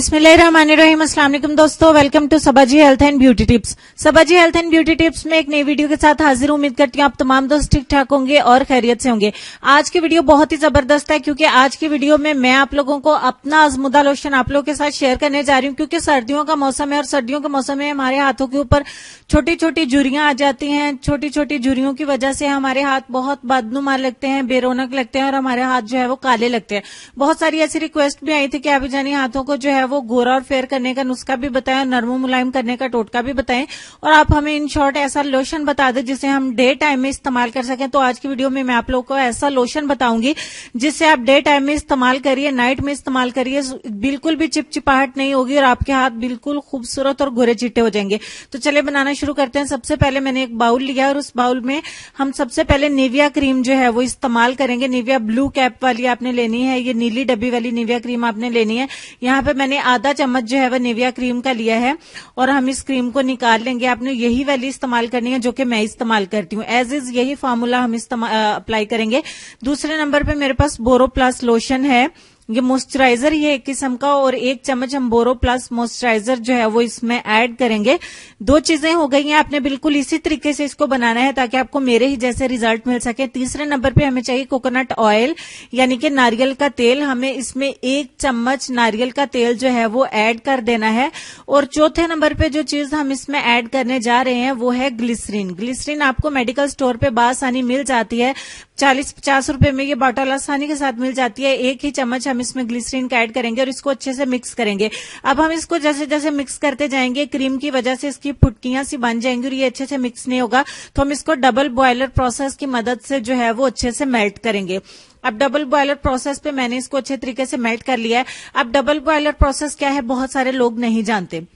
बिस्मिल्लाहिर्रहमानिर्रहीम। अस्सलाम वालेकुम दोस्तों, welcome to Sabaji health and beauty tips. Sabaji health and beauty tips में एक नई वीडियो के साथ हाजिर। उम्मीद करती हूँ आप तमाम दोस्त ठीक ठाक होंगे और खैरियत से होंगे। आज की वीडियो बहुत ही जबरदस्त है क्योंकि आज की वीडियो में मैं आप लोगों को अपना अज़मुदा लोशन आप लोगों के साथ शेयर करने जा रही हूँ क्योंकि सर्दियों का मौसम है और सर्दियों के मौसम में हमारे हाथों के ऊपर छोटी छोटी झुर्रियां आ जाती हैं। छोटी छोटी झुर्रियों की वजह से हमारे हाथ बहुत बदनुमा लगते हैं, बेरौनक लगते हैं और हमारे हाथ जो है वो काले लगते हैं। बहुत सारी ऐसी रिक्वेस्ट भी आई थी कि अभी जानी हाथों को जो है वो गोरा और फेयर करने का नुस्खा भी बताएं, नरम मुलायम करने का टोटका भी बताएं और आप हमें इन शॉर्ट ऐसा लोशन बता दें जिसे हम डे टाइम में इस्तेमाल कर सकें। तो आज की वीडियो में मैं आप लोगों को ऐसा लोशन बताऊंगी जिससे आप डे टाइम में इस्तेमाल करिए, नाइट में इस्तेमाल करिए, बिल्कुल भी चिपचिपाहट नहीं होगी और आपके हाथ बिल्कुल खूबसूरत और गोरे चिट्टे हो जाएंगे। तो चलिए बनाना शुरू करते हैं। सबसे पहले मैंने एक बाउल लिया और उस बाउल में हम सबसे पहले निविया क्रीम जो है वो इस्तेमाल करेंगे। निविया ब्लू कैप वाली आपने लेनी है, ये नीली डब्बी वाली निविया क्रीम आपने लेनी है। यहाँ पे मैंने आधा चम्मच जो है वह निविया क्रीम का लिया है और हम इस क्रीम को निकाल लेंगे। आपने यही वाली इस्तेमाल करनी है जो कि मैं इस्तेमाल करती हूँ। एज इज यही फार्मूला हम अप्लाई करेंगे। दूसरे नंबर पे मेरे पास बोरो प्लस लोशन है, ये मॉइस्चराइजर ही है एक किस्म का और एक चम्मच हम बोरो प्लस मॉइस्चराइजर जो है वो इसमें ऐड करेंगे। दो चीजें हो गई हैं। आपने बिल्कुल इसी तरीके से इसको बनाना है ताकि आपको मेरे ही जैसे रिजल्ट मिल सके। तीसरे नंबर पे हमें चाहिए कोकोनट ऑयल यानी कि नारियल का तेल। हमें इसमें एक चम्मच नारियल का तेल जो है वो ऐड कर देना है। और चौथे नंबर पे जो चीज हम इसमें ऐड करने जा रहे हैं वो है ग्लिसरीन। ग्लिसरीन आपको मेडिकल स्टोर पे बासानी मिल जाती है, 40-50 रुपए में ये बॉटल आसानी के साथ मिल जाती है। एक ही चम्मच हम इसमें ग्लिसरीन का ऐड करेंगे और इसको अच्छे से मिक्स करेंगे। अब हम इसको जैसे जैसे मिक्स करते जाएंगे क्रीम की वजह से इसकी फुटकियां सी बन जाएंगी और ये अच्छे से मिक्स नहीं होगा, तो हम इसको डबल बॉयलर प्रोसेस की मदद से जो है वो अच्छे से मेल्ट करेंगे। अब डबल बॉयलर प्रोसेस पे मैंने इसको अच्छे तरीके से मेल्ट कर लिया है। अब डबल बॉयलर प्रोसेस क्या है बहुत सारे लोग नहीं जानते।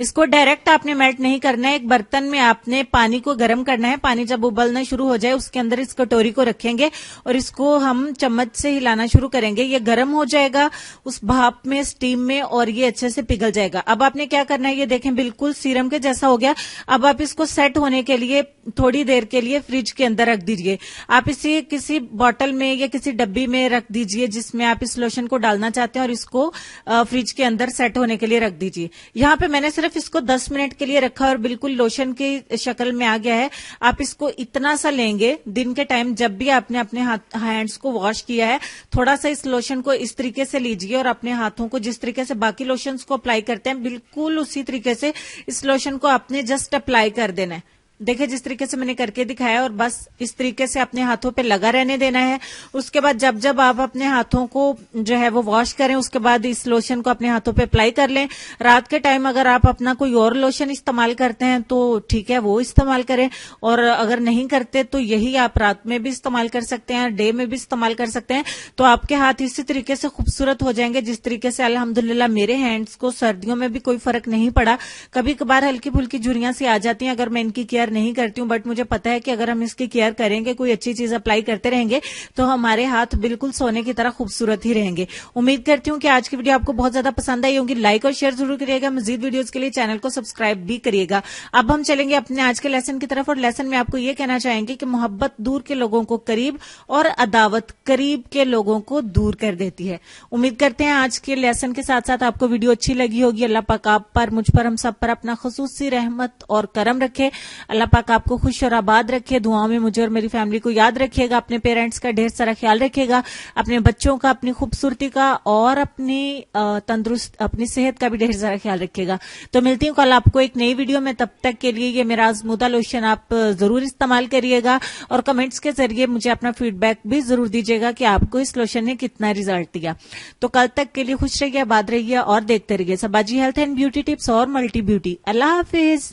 इसको डायरेक्ट आपने मेल्ट नहीं करना है। एक बर्तन में आपने पानी को गर्म करना है। पानी जब उबलना शुरू हो जाए उसके अंदर इस कटोरी को रखेंगे और इसको हम चम्मच से हिलाना शुरू करेंगे। ये गर्म हो जाएगा उस भाप में, स्टीम में, और ये अच्छे से पिघल जाएगा। अब आपने क्या करना है, ये देखें बिल्कुल सीरम के जैसा हो गया। अब आप इसको सेट होने के लिए थोड़ी देर के लिए फ्रिज के अंदर रख दीजिए। आप इसे किसी बॉटल में या किसी डब्बी में रख दीजिए जिसमें आप इस लोशन को डालना चाहते हैं और इसको फ्रिज के अंदर सेट होने के लिए रख दीजिए। यहाँ पे मैंने सिर्फ इसको 10 मिनट के लिए रखा और बिल्कुल लोशन की शक्ल में आ गया है। आप इसको इतना सा लेंगे दिन के टाइम जब भी आपने अपने हैंड्स को वॉश किया है, थोड़ा सा इस लोशन को इस तरीके से लीजिए और अपने हाथों को जिस तरीके से बाकी लोशंस को अप्लाई करते हैं बिल्कुल उसी तरीके से इस लोशन को आपने जस्ट अप्लाई कर देना है। देखिए जिस तरीके से मैंने करके दिखाया और बस इस तरीके से अपने हाथों पे लगा रहने देना है। उसके बाद जब जब आप अपने हाथों को जो है वो वॉश करें उसके बाद इस लोशन को अपने हाथों पे अप्लाई कर लें। रात के टाइम अगर आप अपना कोई और लोशन इस्तेमाल करते हैं तो ठीक है, वो इस्तेमाल करें, और अगर नहीं करते तो यही आप रात में भी इस्तेमाल कर सकते हैं, डे में भी इस्तेमाल कर सकते हैं। तो आपके हाथ इसी तरीके से खूबसूरत हो जाएंगे जिस तरीके से अल्हम्दुलिल्लाह मेरे हैंड्स को सर्दियों में भी कोई फर्क नहीं पड़ा। कभी कभार हल्की फुल्की झुर्रियां सी आ जाती हैं अगर मैं इनकी केयर नहीं करती हूँ, बट मुझे पता है कि अगर हम इसकी केयर करेंगे, कोई अच्छी चीज अप्लाई करते रहेंगे तो हमारे हाथ बिल्कुल सोने की तरह खूबसूरत ही रहेंगे। उम्मीद करती हूँ कि आज की वीडियो आपको बहुत ज्यादा पसंद आई होगी। लाइक और शेयर जरूर करिएगा। मजीद वीडियोस के लिए चैनल को सब्सक्राइब भी करिएगा। अब हम चलेंगे अपने आज के लेसन की तरफ और लेसन में आपको ये कहना चाहेंगे कि मोहब्बत दूर के लोगों को करीब और अदावत करीब के लोगों को दूर कर देती है। उम्मीद करते हैं आज के लेसन के साथ साथ आपको वीडियो अच्छी लगी होगी। अल्लाह पाक आप पर, मुझ पर, हम सब पर अपना खुसूसी रहमत और करम रखे। अल्लाह पाक आपको खुश और आबाद रखे। दुआओं में मुझे और मेरी फैमिली को याद रखिएगा। अपने पेरेंट्स का ढेर सारा ख्याल रखिएगा, अपने बच्चों का, अपनी खूबसूरती का और अपनी तंदुरुस्त अपनी सेहत का भी ढेर सारा ख्याल रखिएगा। तो मिलती हूँ कल आपको एक नई वीडियो में। तब तक के लिए ये मेरा अज़मुदा लोशन आप जरूर इस्तेमाल करिएगा और कमेंट्स के जरिए मुझे अपना फीडबैक भी जरूर दीजिएगा कि आपको इस लोशन ने कितना रिजल्ट दिया। तो कल तक के लिए खुश रहिए, आबाद रहिए और देखते रहिए सबाजी हेल्थ एंड ब्यूटी टिप्स और मल्टी ब्यूटी। अल्लाह हाफिज।